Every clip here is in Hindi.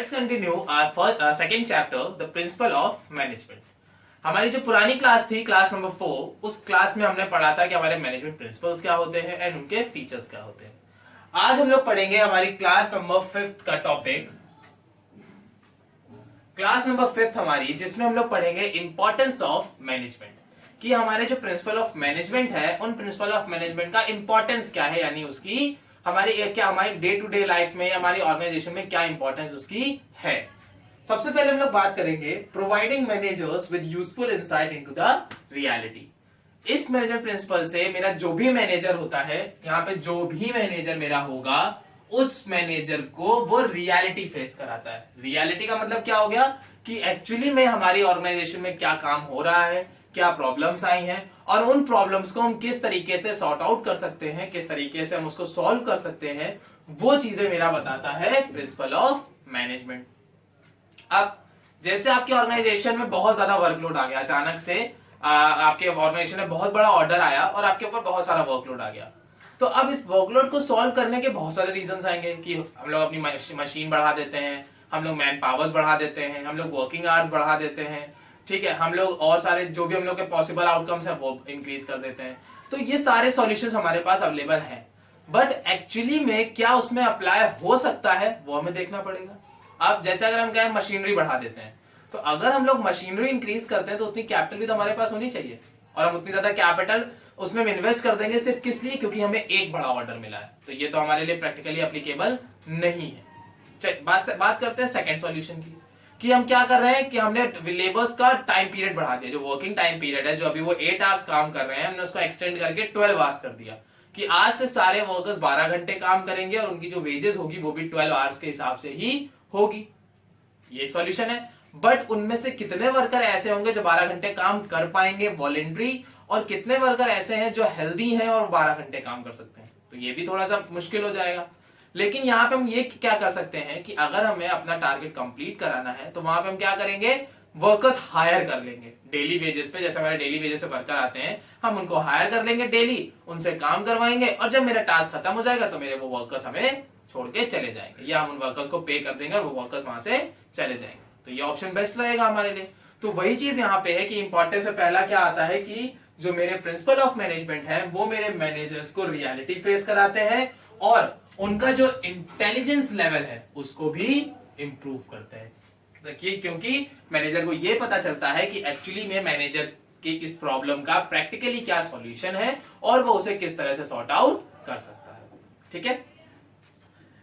Let's continue our first second chapter, the principle of management. हमारी जो पुरानी क्लास थी, क्लास नंबर 4, उस क्लास में हमने पढ़ा था कि हमारे मैनेजमेंट प्रिंसिपल्स क्या होते हैं एंड उनके फीचर्स क्या होते हैं। आज हम लोग पढ़ेंगे हमारी क्लास नंबर 5 का टॉपिक, क्लास नंबर 5 हमारी, जिसमें हम लोग पढ़ेंगे इंपॉर्टेंस ऑफ मैनेजमेंट, कि हमारे जो प्रिंसिपल ऑफ मैनेजमेंट है उन प्रिंसिपल ऑफ मैनेजमेंट का इंपॉर्टेंस क्या है, यानी उसकी हमारी डे टू डे लाइफ में, हमारी ऑर्गेनाइजेशन में क्या इंपॉर्टेंस उसकी है। सबसे पहले हम लोग बात करेंगे providing managers with useful insight into the reality. इस मैनेजमेंट प्रिंसिपल से मेरा जो भी मैनेजर होता है, यहाँ पे जो भी मैनेजर मेरा होगा, उस मैनेजर को वो रियलिटी फेस कराता है। रियलिटी का मतलब क्या हो गया कि एक्चुअली में हमारी ऑर्गेनाइजेशन में क्या काम हो रहा है, क्या प्रॉब्लम्स आई हैं और उन प्रॉब्लम्स को हम किस तरीके से सॉर्ट आउट कर सकते हैं, किस तरीके से हम उसको सॉल्व कर सकते हैं, वो चीजें मेरा बताता है प्रिंसिपल ऑफ मैनेजमेंट। अब जैसे आपके ऑर्गेनाइजेशन में बहुत ज्यादा वर्कलोड आ गया, अचानक से आपके ऑर्गेनाइजेशन में बहुत बड़ा ऑर्डर आया और आपके ऊपर बहुत सारा वर्कलोड आ गया, तो अब इस वर्कलोड को सॉल्व करने के बहुत सारे रीजंस आएंगे कि हम लोग अपनी मशीन बढ़ा देते हैं, हम लोग मैन पावर्स बढ़ा देते हैं, हम लोग वर्किंग आवर्स बढ़ा देते हैं, ठीक है, हम लोग और सारे जो भी हम लोग के पॉसिबल आउटकम्स है वो इंक्रीज कर देते हैं। तो ये सारे सॉल्यूशंस हमारे पास अवेलेबल हैं, बट एक्चुअली में क्या उसमें अप्लाई हो सकता है वो हमें देखना पड़ेगा। अब जैसे अगर हम कहें मशीनरी बढ़ा देते हैं, तो अगर हम लोग मशीनरी इंक्रीज करते हैं तो उतनी कैपिटल भी तो हमारे पास होनी चाहिए, और हम उतनी ज्यादा कैपिटल उसमें हम इन्वेस्ट कर देंगे सिर्फ किस लिए, क्योंकि हमें एक बड़ा ऑर्डर मिला है, तो ये तो हमारे लिए प्रैक्टिकली एप्लीकेबल नहीं है। बात करते हैं सेकंड सॉल्यूशन की, कि हम क्या कर रहे हैं कि हमने लेबर्स का टाइम पीरियड बढ़ा दिया। जो वर्किंग टाइम पीरियड है, जो अभी वो 8 आवर्स काम कर रहे हैं, हमने उसको एक्सटेंड करके 12 आवर्स कर दिया, कि आज से सारे वर्कर्स 12 घंटे काम करेंगे और उनकी जो वेजेस होगी वो भी 12 आवर्स के हिसाब से ही होगी। ये एक सॉल्यूशन है, बट उनमें से कितने वर्कर ऐसे होंगे जो 12 घंटे काम कर पाएंगे वॉलेंट्री, और कितने वर्कर ऐसे हैं जो हेल्दी हैं और 12 घंटे काम कर सकते हैं, तो ये भी थोड़ा सा मुश्किल हो जाएगा। लेकिन यहाँ पे हम ये क्या कर सकते हैं कि अगर हमें अपना टारगेट कंप्लीट कराना है तो वहां पे हम क्या करेंगे, वर्कर्स हायर कर लेंगे डेली वेजेस पे। जैसे हमारे डेली वेजेस से वर्कर आते हैं, हम उनको हायर कर लेंगे डेली, उनसे काम करवाएंगे, और जब मेरा टास्क खत्म हो जाएगा तो मेरे वो वर्कर्स हमें छोड़ के चले जाएंगे, या हम उन वर्कर्स को पे कर देंगे और वो वर्कर्स वहां से चले जाएंगे। तो ये ऑप्शन बेस्ट रहेगा हमारे लिए। तो वही चीज यहाँ पे है कि इंपॉर्टेंस में पहला क्या आता है कि जो मेरे प्रिंसिपल ऑफ मैनेजमेंट है वो मेरे मैनेजर्स को रियलिटी फेस कराते हैं और उनका जो इंटेलिजेंस लेवल है उसको भी इंप्रूव करते हैं। देखिए, क्योंकि मैनेजर को ये पता चलता है कि एक्चुअली में मैनेजर की इस प्रॉब्लम का प्रैक्टिकली क्या सॉल्यूशन है और वो उसे किस तरह से सॉर्ट आउट कर सकता है। ठीक है,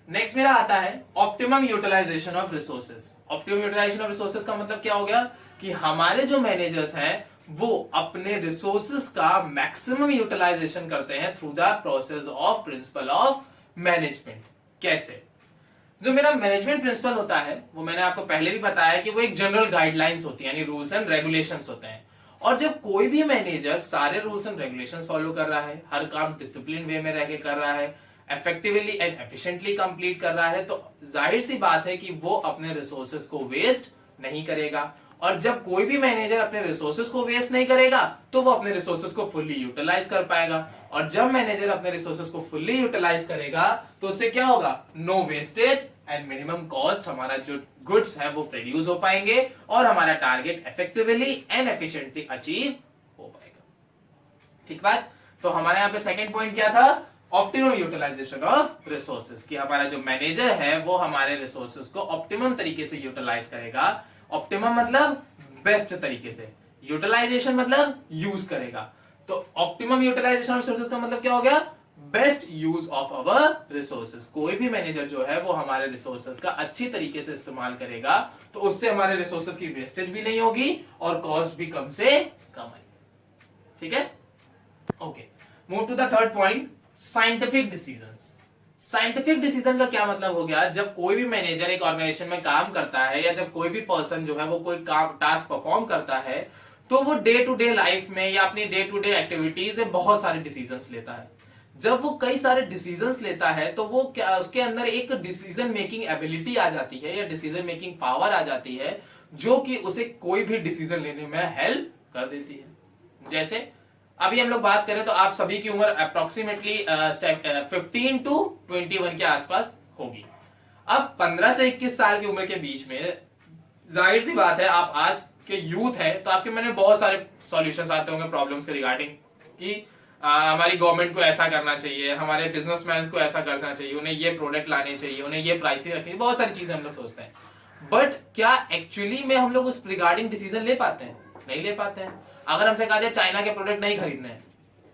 नेक्स्ट मेरा आता है optimum utilisation of resources. Optimum utilisation of resources का मतलब क्या हो गया कि हमारे जो मैनेजर्स हैं वो अपने रिसोर्सेज का मैक्सिमम यूटिलाइजेशन करते हैं through the process of principal of management. कैसे? जो मेरा मैनेजमेंट प्रिंसिपल होता है वो मैंने आपको पहले भी बताया कि वो एक जनरल गाइडलाइंस होती है, यानी रूल्स एंड रेगुलेशंस होते हैं। और जब कोई भी मैनेजर सारे रूल्स एंड रेगुलेशंस फॉलो कर रहा है, हर काम डिसिप्लिन वे में रह के कर रहा है, इफेक्टिवली एंड एफिशिएंटली कंप्लीट कर रहा है, तो जाहिर सी बात है कि वो अपने रिसोर्सेज को वेस्ट नहीं करेगा। और जब कोई भी मैनेजर अपने रिसोर्सेज को वेस्ट नहीं करेगा तो वो अपने रिसोर्सेज को फुल्ली यूटिलाइज कर पाएगा। और जब मैनेजर अपने रिसोर्सेज को फुल्ली यूटिलाइज करेगा तो उससे क्या होगा, no wastage and minimum cost, हमारा जो गुड्स है वो प्रोड्यूस हो पाएंगे और हमारा target effectively and efficiently achieve हो पाएगा। ठीक बात। तो हमारे यहाँ पे सेकंड पॉइंट क्या था, ऑप्टिमम यूटिलाइजेशन ऑफ रिसोर्सेज, कि हमारा जो मैनेजर है वो हमारे रिसोर्सेज को ऑप्टिमम तरीके से यूटिलाइज करेगा। ऑप्टिमम मतलब बेस्ट तरीके से, यूटिलाइजेशन मतलब यूज करेगा। तो ऑप्टिमम यूटिलाइजेशन ऑफ रिसोर्सेज का मतलब क्या हो गया, best use of our resources. कोई भी मैनेजर जो है वो हमारे रिसोर्सेज का अच्छी तरीके से इस्तेमाल करेगा तो उससे हमारे रिसोर्सेज की वेस्टेज भी नहीं होगी और कॉस्ट भी कम से कम आएगी। ठीक है, okay, move to the third point, scientific decisions. Scientific decision का क्या मतलब हो गया, जब कोई भी मैनेजर एक ऑर्गेनाइजेशन में काम करता है या जब कोई भी पर्सन जो है वो कोई काम टास्क परफॉर्म करता है तो वो डे टू डे लाइफ में या अपनी डे टू डे एक्टिविटीज में बहुत सारे डिसीजंस लेता है। जब वो कई सारे डिसीजंस लेता है तो वो क्या, उसके अंदर एक डिसीजन मेकिंग एबिलिटी आ जाती है या डिसीजन मेकिंग पावर आ जाती है जो कि उसे कोई भी डिसीजन लेने में हेल्प कर देती है। जैसे अभी हम लोग बात करें तो आप सभी की उम्र अप्रोक्सीमेटली 15 to 21 के आसपास होगी। अब 15 से 21 साल की उम्र के बीच में जाहिर सी बात है आप आज के यूथ है तो आपके मन में बहुत सारे सॉल्यूशंस आते होंगे प्रॉब्लम्स के रिगार्डिंग कि हमारी गवर्नमेंट को ऐसा करना चाहिए, हमारे बिजनेसमैन को ऐसा करना चाहिए, उन्हें ये प्रोडक्ट लाने चाहिए, उन्हें ये प्राइसिंग रखनी, बहुत सारी चीजें हम लोग सोचते हैं। बट क्या एक्चुअली में हम लोग उस रिगार्डिंग डिसीजन ले पाते हैं? नहीं ले पाते हैं। अगर हमसे कहा जाए चाइना के प्रोडक्ट नहीं खरीदने हैं,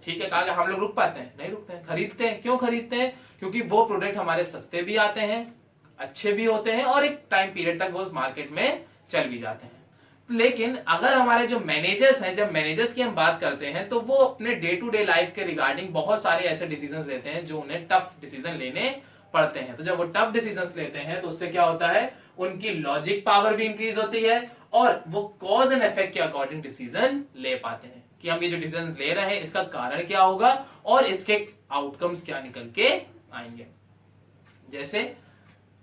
ठीक है, कहा हम लोग रुक पाते हैं? नहीं रुकते हैं। खरीदते हैं। क्यों खरीदते हैं? क्योंकि वो प्रोडक्ट हमारे सस्ते भी आते हैं, अच्छे भी होते हैं और एक टाइम पीरियड तक वो मार्केट में चल भी जाते हैं। लेकिन अगर हमारे जो मैनेजर्स हैं, जब मैनेजर्स की हम बात करते हैं तो वो अपने डे टू डे लाइफ के रिगार्डिंग बहुत सारे ऐसे डिसीजंस लेते हैं जो उन्हें टफ डिसीजन लेने पड़ते हैं। तो जब वो टफ डिसीजंस लेते हैं तो उससे क्या होता है, उनकी लॉजिक पावर भी इंक्रीज होती है और वो कॉज एंड इफेक्ट के अकॉर्डिंग डिसीजन ले पाते हैं कि हम ये जो डिसीजन ले रहे हैं इसका कारण क्या होगा और इसके आउटकम्स क्या निकल के आएंगे। जैसे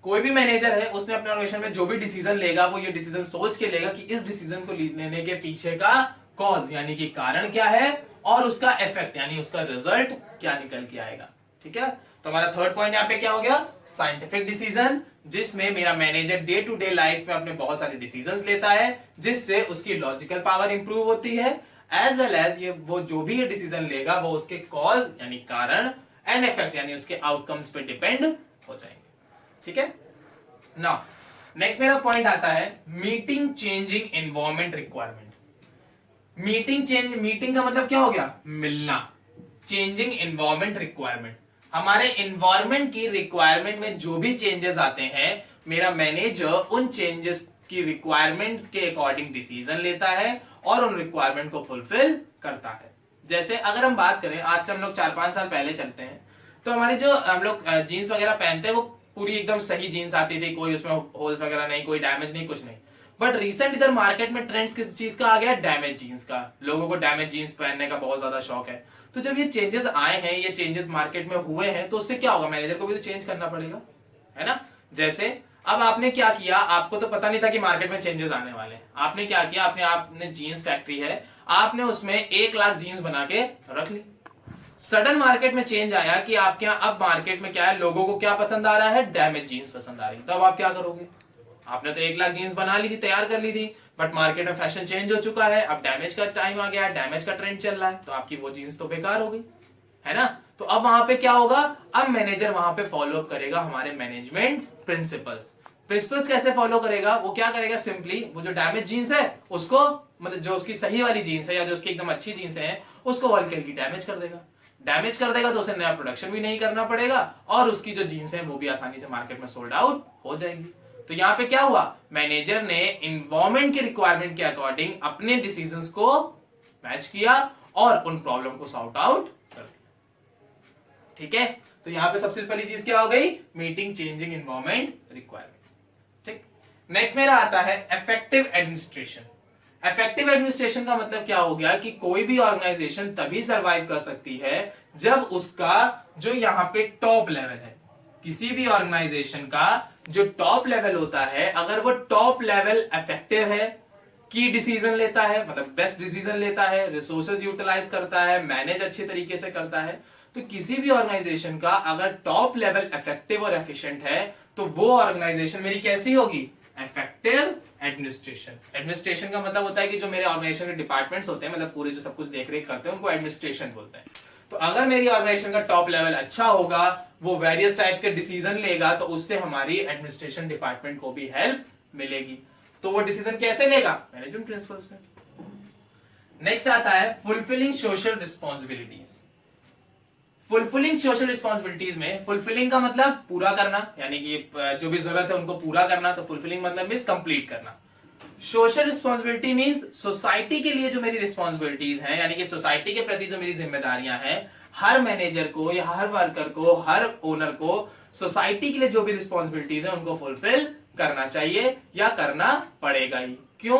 कोई भी मैनेजर है, उसने अपने ऑर्गेनाइजेशन में जो भी डिसीजन लेगा वो ये डिसीजन सोच के लेगा कि इस डिसीजन को लेने के पीछे का कॉज यानी कि कारण क्या है और उसका इफेक्ट यानी उसका रिजल्ट क्या निकल के आएगा। ठीक है, तो हमारा थर्ड पॉइंट यहाँ पे क्या हो गया, साइंटिफिक डिसीजन, जिसमें मेरा manager day to day life में अपने बहुत सारे डिसीजंस लेता है जिससे उसकी लॉजिकल पावर इंप्रूव होती है, एज वेल एज ये वो जो भी ये डिसीजन लेगा वो उसके कॉज यानी कारण एंड इफेक्ट यानी उसके आउटकम्स पे डिपेंड हो जाएंगे। ठीक है, नाउ नेक्स्ट मेरा पॉइंट आता है meeting changing environment requirement. Meeting का मतलब क्या हो गया, मिलना। चेंजिंग एनवायरमेंट रिक्वायरमेंट, हमारे एनवायरमेंट की रिक्वायरमेंट में जो भी चेंजेस आते हैं मेरा मैनेजर उन चेंजेस की रिक्वायरमेंट के अकॉर्डिंग डिसीजन लेता है और उन रिक्वायरमेंट को फुलफिल करता है। जैसे अगर हम बात करें, आज से हम लोग 4-5 साल पहले चलते हैं तो हमारी जो हम लोग जीन्स वगैरह पहनते हैं वो पूरी एकदम सही जीन्स आती थी, कोई उसमें होल्स वगैरह नहीं, कोई डैमेज नहीं, कुछ नहीं। बट रिसेंट इधर मार्केट में ट्रेंड्स किस चीज का आ गया, डैमेज जीन्स का। लोगों को डैमेज जीन्स पहनने का बहुत ज्यादा शौक है। तो जब ये चेंजेस आए हैं, ये चेंजेस मार्केट में हुए हैं, तो उससे क्या होगा, मैनेजर को भी तो चेंज करना पड़ेगा, है ना। जैसे अब आपने क्या किया, आपको तो पता नहीं था कि मार्केट में चेंजेस आने वाले। आपने क्या किया, आपने जीन्स फैक्ट्री है, आपने उसमें 1 लाख जीन्स बना के रख ली। सडन मार्केट में चेंज आया कि आपके यहाँ अब मार्केट में क्या है, लोगों को क्या पसंद आ रहा है, डैमेज जीन्स पसंद आ रही है। तो अब आप क्या करोगे, आपने तो 1 लाख जीन्स बना ली थी, तैयार कर ली थी, बट मार्केट में फैशन चेंज हो चुका है, अब डैमेज का टाइम आ गया, डैमेज का ट्रेंड चल रहा है, तो आपकी वो जीन्स तो बेकार हो गई, है ना। तो अब वहां पे क्या होगा, अब मैनेजर वहां पे फॉलो अप करेगा हमारे मैनेजमेंट प्रिंसिपल्स। कैसे फॉलो करेगा, वो क्या करेगा, सिंपली वो जो डैमेज जीन्स है उसको, मतलब जो उसकी सही वाली जीन्स है या जो उसकी एकदम अच्छी जीन्स है उसको हल्की हल्की डैमेज कर देगा। डैमेज कर देगा तो उसे नया प्रोडक्शन भी नहीं करना पड़ेगा और उसकी जो जीन्स है वो भी आसानी से मार्केट में सोल्ड आउट हो जाएगी। तो यहाँ पे क्या हुआ, मैनेजर ने इन्वायरमेंट के रिक्वायरमेंट के अकॉर्डिंग अपने डिसीजंस को मैच किया और उन प्रॉब्लम को सॉर्ट आउट कर दिया। ठीक है, तो यहाँ पे सबसे पहली चीज क्या हो गई, मीटिंग चेंजिंग इन्वायरमेंट रिक्वायरमेंट। ठीक, नेक्स्ट मेरा आता है इफेक्टिव एडमिनिस्ट्रेशन। इफेक्टिव एडमिनिस्ट्रेशन का मतलब क्या हो गया कि कोई भी ऑर्गेनाइजेशन तभी सरवाइव कर सकती है जब उसका जो यहाँ पे टॉप लेवल है, किसी भी ऑर्गेनाइजेशन का जो टॉप लेवल होता है, अगर वो टॉप लेवल इफेक्टिव है, की डिसीजन लेता है, मतलब बेस्ट डिसीजन लेता है, रिसोर्सेज यूटिलाइज करता है, मैनेज अच्छे तरीके से करता है, तो किसी भी ऑर्गेनाइजेशन का अगर टॉप लेवल इफेक्टिव और एफिशिएंट है तो वो ऑर्गेनाइजेशन मेरी कैसी होगी, इफेक्टिव एडमिनिस्ट्रेशन। एडमिनिस्ट्रेशन का मतलब होता है कि जो मेरे ऑर्गेनाइजेशन के डिपार्टमेंट्स होते हैं, मतलब पूरे जो सब कुछ देख रेख करते हैं, उनको एडमिनिस्ट्रेशन बोलते हैं। तो अगर मेरी ऑर्गेनाइजेशन का टॉप लेवल अच्छा होगा, वो वेरियस टाइप्स के डिसीजन लेगा, तो उससे हमारी एडमिनिस्ट्रेशन डिपार्टमेंट को भी हेल्प मिलेगी। तो वो डिसीजन कैसे लेगा, मैनेजमेंट प्रिंसिपल्स पे। नेक्स्ट आता है fulfilling social responsibilities. Fulfilling social responsibilities में फुलफिलिंग का मतलब पूरा करना, यानी कि जो भी जरूरत है उनको पूरा करना, तो फुलफिलिंग मतलब मींस कंप्लीट करना। सोशल रिस्पॉन्सिबिलिटी मींस सोसाइटी के लिए जो मेरी रिस्पॉन्सिबिलिटीज हैं, यानी कि सोसाइटी के प्रति जो मेरी जिम्मेदारियां हैं, हर मैनेजर को या हर वर्कर को, हर ओनर को सोसाइटी के लिए जो भी रिस्पॉन्सिबिलिटीज है उनको फुलफिल करना चाहिए या करना पड़ेगा ही। क्यों,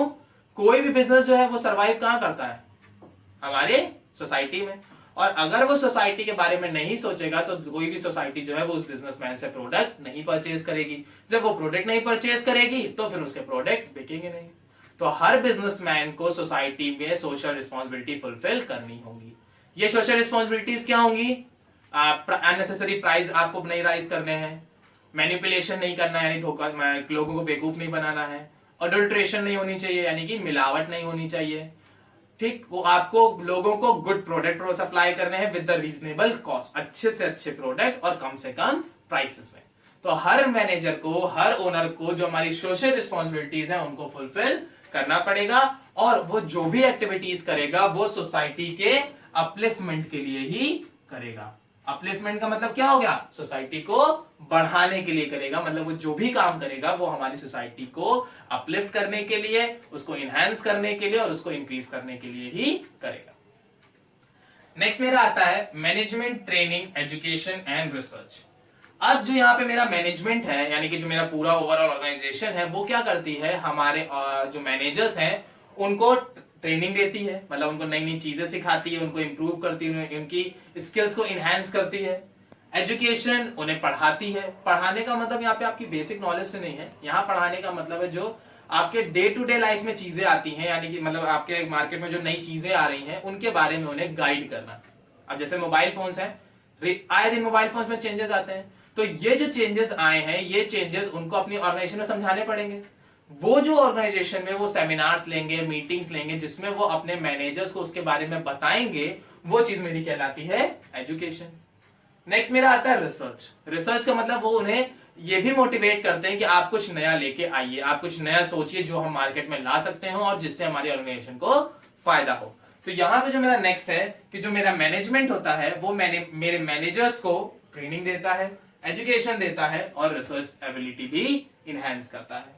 कोई भी बिजनेस जो है वो सरवाइव कहां करता है, हमारे सोसाइटी में, और अगर वो सोसाइटी के बारे में नहीं सोचेगा तो कोई भी सोसाइटी जो है वो उस बिजनेसमैन से प्रोडक्ट नहीं परचेज करेगी। जब वो प्रोडक्ट नहीं परचेज करेगी तो फिर उसके प्रोडक्ट बिकेंगे नहीं। तो हर बिजनेसमैन को सोसाइटी में सोशल रिस्पॉन्सिबिलिटी फुलफिल करनी होगी। ये सोशल रिस्पॉन्सिबिलिटीज क्या होंगी, अननेसेसरी प्राइस आपको नहीं राइज करने हैं, मैनिपुलेशन नहीं करना यानी धोखा, लोगों को बेवकूफ नहीं बनाना है, अडल्ट्रेशन नहीं होनी चाहिए यानी कि मिलावट नहीं होनी चाहिए, ठीक, वो आपको लोगों को गुड प्रोडक्ट सप्लाई करने हैं विद द रीजनेबल कॉस्ट, अच्छे से अच्छे प्रोडक्ट और कम से कम प्राइसेस में। तो हर मैनेजर को, हर ओनर को जो हमारी सोशल रिस्पॉन्सिबिलिटीज हैं उनको फुलफिल करना पड़ेगा, और वो जो भी एक्टिविटीज करेगा वो सोसाइटी के अपलिफ्टमेंट के लिए ही करेगा। अपलिफ्टमेंट का मतलब क्या हो गया? सोसाइटी को बढ़ाने के लिए करेगा, मतलब वो जो भी काम करेगा वो हमारी सोसाइटी को अपलिफ्ट करने के लिए, उसको इनहैंस करने के लिए और उसको इंक्रीज करने के लिए ही करेगा। नेक्स्ट मेरा आता है management training education and research. अब जो यहाँ पे मेरा मैनेजमेंट है यानी कि जो मेरा पूरा ओवरऑल ऑर्गेनाइजेशन है वो क्या करती है, हमारे जो मैनेजर्स हैं उनको ट्रेनिंग देती है, मतलब उनको नई नई चीजें सिखाती है, उनको इंप्रूव करती है, उनकी स्किल्स को इनहैंस करती है। एजुकेशन उन्हें पढ़ाती है। पढ़ाने का मतलब यहाँ पे आपकी बेसिक नॉलेज से नहीं है, यहाँ पढ़ाने का मतलब है जो आपके डे टू डे लाइफ में चीजें आती हैं, यानी कि मतलब आपके मार्केट में जो नई चीजें आ रही हैं उनके बारे में उन्हें गाइड करना। अब जैसे मोबाइल फोन्स हैं, आए दिन मोबाइल फोन्स में चेंजेस आते हैं, तो ये जो चेंजेस आए हैं ये चेंजेस उनको अपनी ऑर्गेनाइजेशन में समझाने पड़ेंगे। वो जो ऑर्गेनाइजेशन में वो सेमिनार्स लेंगे, मीटिंग्स लेंगे, जिसमें वो अपने मैनेजर्स को उसके बारे में बताएंगे, वो चीज मेरी कहलाती है एजुकेशन। नेक्स्ट मेरा आता है रिसर्च। रिसर्च का मतलब वो उन्हें ये भी मोटिवेट करते हैं कि आप कुछ नया लेके आइए, आप कुछ नया सोचिए जो हम मार्केट में ला सकते हो और जिससे हमारी ऑर्गेनाइजेशन को फायदा हो। तो यहां पे जो मेरा नेक्स्ट है कि जो मेरा मैनेजमेंट होता है वो मेरे मैनेजर्स को ट्रेनिंग देता है, एजुकेशन देता है और रिसर्च एबिलिटी भी इनहैंस करता है।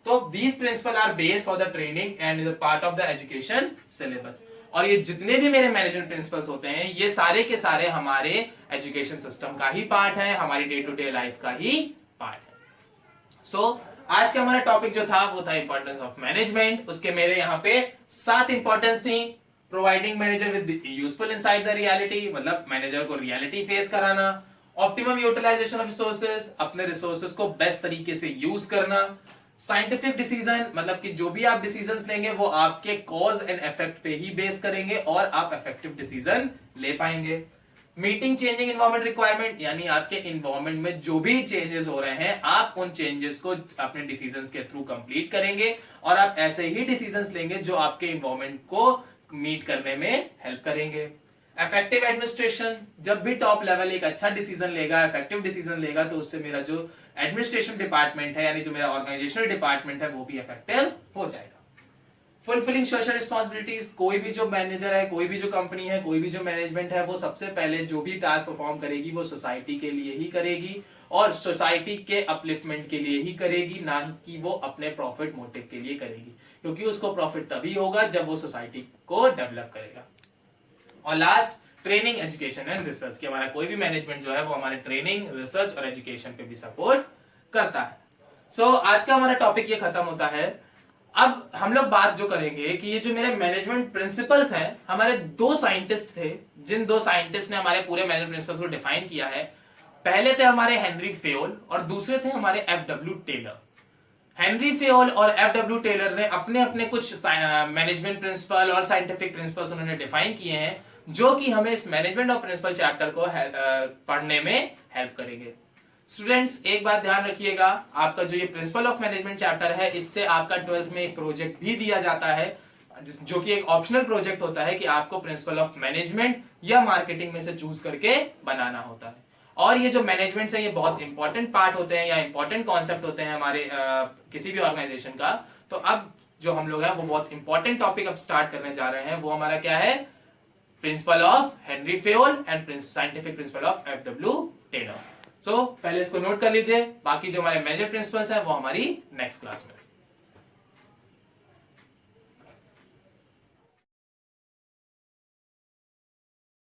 तो these principle are based for the training and is a part of the education syllabus. और ये जितने भी मेरे मैनेजमेंट प्रिंसिपल्स होते हैं ये सारे के सारे हमारे एजुकेशन सिस्टम का ही पार्ट है, हमारी डे टू डे लाइफ का ही पार्ट है। सो आज का हमारा टॉपिक जो था वो था इंपॉर्टेंस ऑफ मैनेजमेंट। उसके मेरे यहाँ पे 7 इंपॉर्टेंस थी। Providing manager with useful insight the reality, मतलब मैनेजर को रियलिटी फेस कराना। ऑप्टिमम यूटिलाइजेशन ऑफ रिसोर्सेज, अपने रिसोर्सेज को बेस्ट तरीके से यूज करना। साइंटिफिक डिसीजन, मतलब कि जो भी आप डिसीजंस लेंगे वो आपके कॉज एंड इफेक्ट पे ही बेस करेंगे और आप इफेक्टिव डिसीजन ले पाएंगे। मीटिंग चेंजिंग एनवायरमेंट रिक्वायरमेंट, यानी आपके एनवायरमेंट में जो भी चेंजेस हो रहे हैं आप उन चेंजेस को अपने डिसीजंस के थ्रू कंप्लीट करेंगे और आप ऐसे ही डिसीजंस लेंगे जो आपके एनवायरमेंट को मीट करने में हेल्प करेंगे। इफेक्टिव एडमिनिस्ट्रेशन, जब भी टॉप लेवल एक अच्छा डिसीजन लेगा, इफेक्टिव डिसीजन लेगा, तो उससे मेरा जो एडमिनिस्ट्रेशन डिपार्टमेंट है यानी जो मेरा ऑर्गेनाइजेशनल डिपार्टमेंट है वो भी इफेक्टिव हो जाएगा। फुलफिलिंग सोशल रिस्पॉन्सिबिलिटीज, कोई भी जो मैनेजर है, कोई भी जो कंपनी है, कोई भी जो मैनेजमेंट है वो सबसे पहले जो भी टास्क परफॉर्म करेगी वो सोसाइटी के लिए ही करेगी और सोसाइटी के अपलिफ्टमेंट के लिए ही करेगी, ना कि वो अपने प्रॉफिट मोटिव के लिए करेगी, क्योंकि उसको प्रॉफिट तभी होगा जब वो सोसाइटी को डेवलप करेगा। और last training education and research, कि हमारा कोई भी मैनेजमेंट जो है वो हमारे ट्रेनिंग, रिसर्च और एजुकेशन पे भी सपोर्ट करता है। सो आज का हमारा टॉपिक ये खत्म होता है। अब हम लोग बात जो करेंगे कि ये जो मेरे मैनेजमेंट प्रिंसिपल्स हैं, हमारे 2 साइंटिस्ट थे, जिन 2 साइंटिस्ट ने हमारे पूरे मैनेजमेंट प्रिंसिपल्स को डिफाइन किया है। पहले थे हमारे हेनरी फेयोल और दूसरे थे हमारे एफ.डब्ल्यू. टेलर। हेनरी फेयोल और एफ.डब्ल्यू. टेलर ने अपने अपने कुछ मैनेजमेंट प्रिंसिपल और साइंटिफिक प्रिंसिपल्स उन्होंने डिफाइन किए हैं जो कि हमें इस मैनेजमेंट ऑफ प्रिंसिपल चैप्टर को पढ़ने में हेल्प करेंगे। स्टूडेंट्स एक बात ध्यान रखिएगा, आपका जो ये प्रिंसिपल ऑफ मैनेजमेंट चैप्टर है इससे आपका 12th में एक प्रोजेक्ट भी दिया जाता है जो कि एक ऑप्शनल प्रोजेक्ट होता है कि आपको प्रिंसिपल ऑफ मैनेजमेंट या मार्केटिंग में से चूज करके बनाना होता है। और ये जो मैनेजमेंट है ये बहुत इंपॉर्टेंट पार्ट होते हैं या इंपॉर्टेंट कॉन्सेप्ट होते हैं हमारे किसी भी ऑर्गेनाइजेशन का। तो अब जो हम लोग हैं वो बहुत इंपॉर्टेंट टॉपिक अब स्टार्ट करने जा रहे हैं, वो हमारा क्या है, principle of Henri Fayol and scientific principle of F W. Taylor. So पहले इसको नोट कर लीजिए, बाकी जो हमारे मेजर प्रिंसिपल्स हैं वो हमारी नेक्स्ट क्लास में।